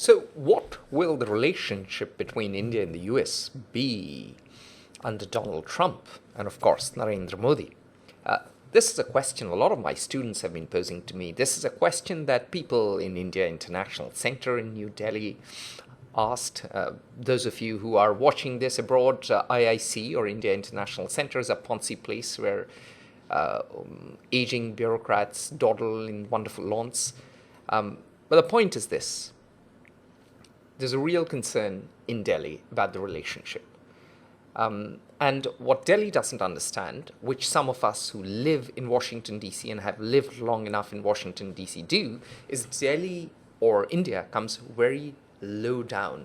So, what will the relationship between India and the US be under Donald Trump and, of course, Narendra Modi? This is a question a lot of my students have been posing to me. This is a question that people in India International Center in New Delhi asked. Those of you who are watching this abroad, IIC or India International Center is a Ponzi place where aging bureaucrats dawdle in wonderful lawns. But the point is this. There's a real concern in Delhi about the relationship. And what Delhi doesn't understand, which some of us who live in Washington, D.C. and have lived long enough in Washington, D.C. do, is Delhi or India comes very low down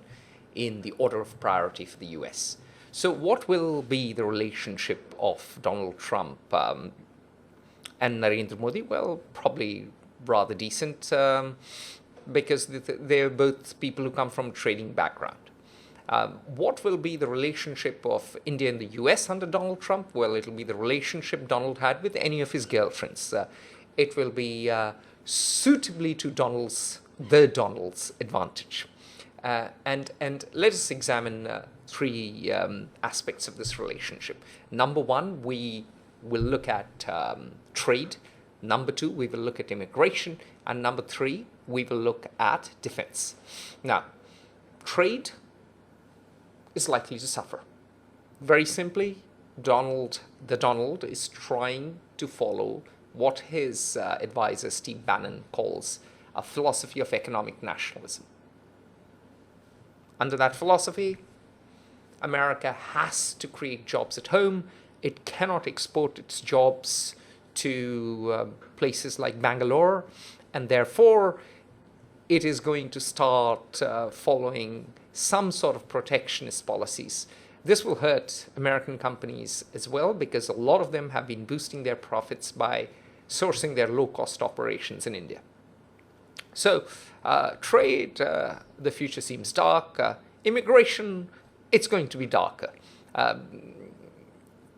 in the order of priority for the U.S. So what will be the relationship of Donald Trump and Narendra Modi? Well, probably rather decent because they're both people who come from a trading background. What will be the relationship of India and the US under Donald Trump? Well, it'll be the relationship Donald had with any of his girlfriends. It will be suitably to Donald's advantage. And let us examine three aspects of this relationship. Number one, we will look at trade. Number two, we will look at immigration. And number three, we will look at defense. Now, trade is likely to suffer. Very simply, Donald is trying to follow what his advisor Steve Bannon calls a philosophy of economic nationalism. Under that philosophy, America has to create jobs at home. It cannot export its jobs to places like Bangalore, and therefore it is going to start following some sort of protectionist policies. This will hurt American companies as well because a lot of them have been boosting their profits by sourcing their low-cost operations in India. So trade, the future seems dark. Immigration, it's going to be darker.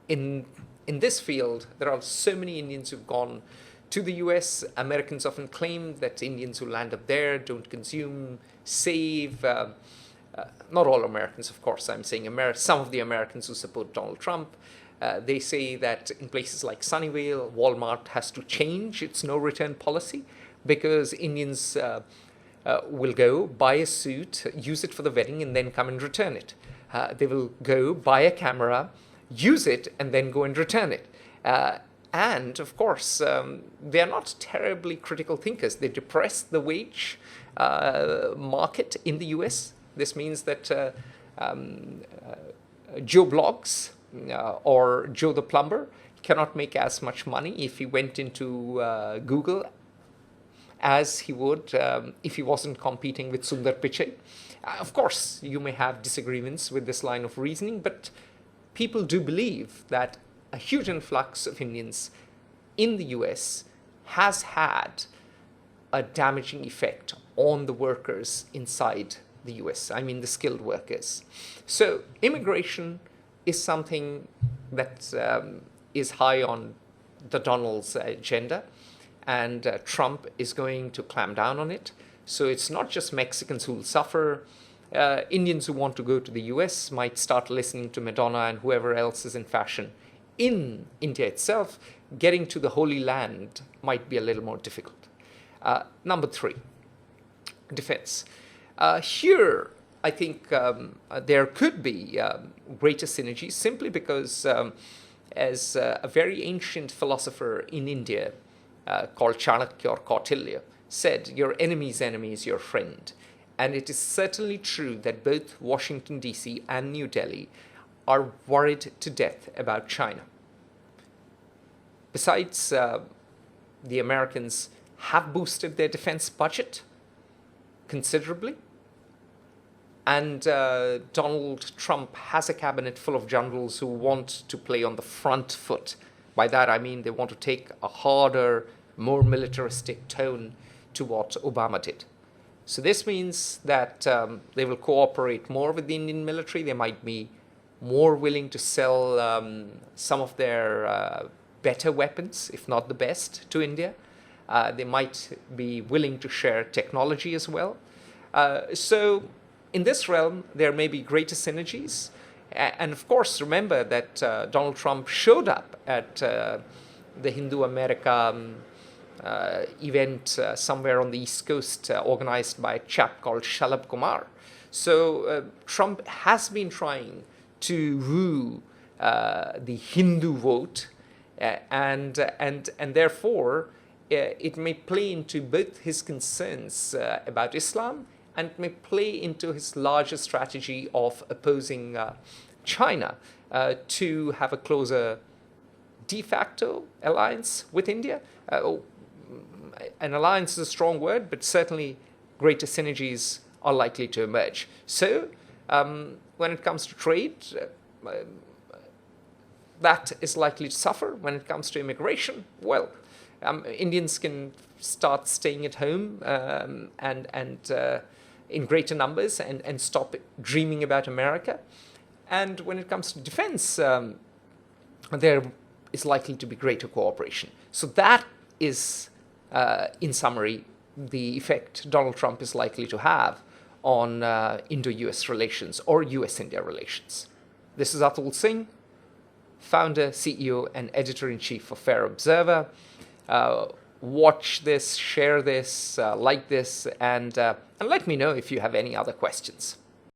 In this field, there are so many Indians who've gone to the US. Americans often claim that Indians who land up there don't consume, save. Not all Americans, of course. I'm saying some of the Americans who support Donald Trump. They say that in places like Sunnyvale, Walmart has to change its no-return policy because Indians will go, buy a suit, use it for the wedding, and then come and return it. They will go, buy a camera, use it, and then go and return it. And, of course, they are not terribly critical thinkers. They depress the wage market in the US. This means that Joe Blogs or Joe the plumber cannot make as much money if he went into Google as he would if he wasn't competing with Sundar Pichai. Of course, you may have disagreements with this line of reasoning, but people do believe that a huge influx of Indians in the US has had a damaging effect on the workers inside the US, I mean the skilled workers. So immigration is something that is high on the Donald's agenda, and Trump is going to clamp down on it. So it's not just Mexicans who will suffer. Indians who want to go to the US might start listening to Madonna and whoever else is in fashion. In India itself, getting to the Holy Land might be a little more difficult. Number three, defense. Here, I think there could be greater synergy simply because, as a very ancient philosopher in India called Chanakya or Kautilya said, your enemy's enemy is your friend. And it is certainly true that both Washington, D.C. and New Delhi are worried to death about China. Besides, the Americans have boosted their defense budget considerably. And Donald Trump has a cabinet full of generals who want to play on the front foot. By that I mean they want to take a harder, more militaristic tone to what Obama did. So this means that they will cooperate more with the Indian military. They might be more willing to sell some of their better weapons, if not the best, to India. They might be willing to share technology as well. So in this realm, there may be greater synergies. And of course, remember that Donald Trump showed up at the Hindu America event somewhere on the East Coast, organized by a chap called Shalabh Kumar. So Trump has been trying to woo the Hindu vote, and therefore it may play into both his concerns about Islam, and it may play into his larger strategy of opposing China to have a closer de facto alliance with India. An alliance is a strong word, but certainly greater synergies are likely to emerge. So when it comes to trade, that is likely to suffer. When it comes to immigration, well, Indians can start staying at home and in greater numbers and stop dreaming about America. And when it comes to defense, there is likely to be greater cooperation. So that is, in summary, the effect Donald Trump is likely to have on Indo-US relations or US-India relations. This is Atul Singh, founder, CEO, and editor-in-chief of Fair Observer. Watch this, share this, like this, and let me know if you have any other questions.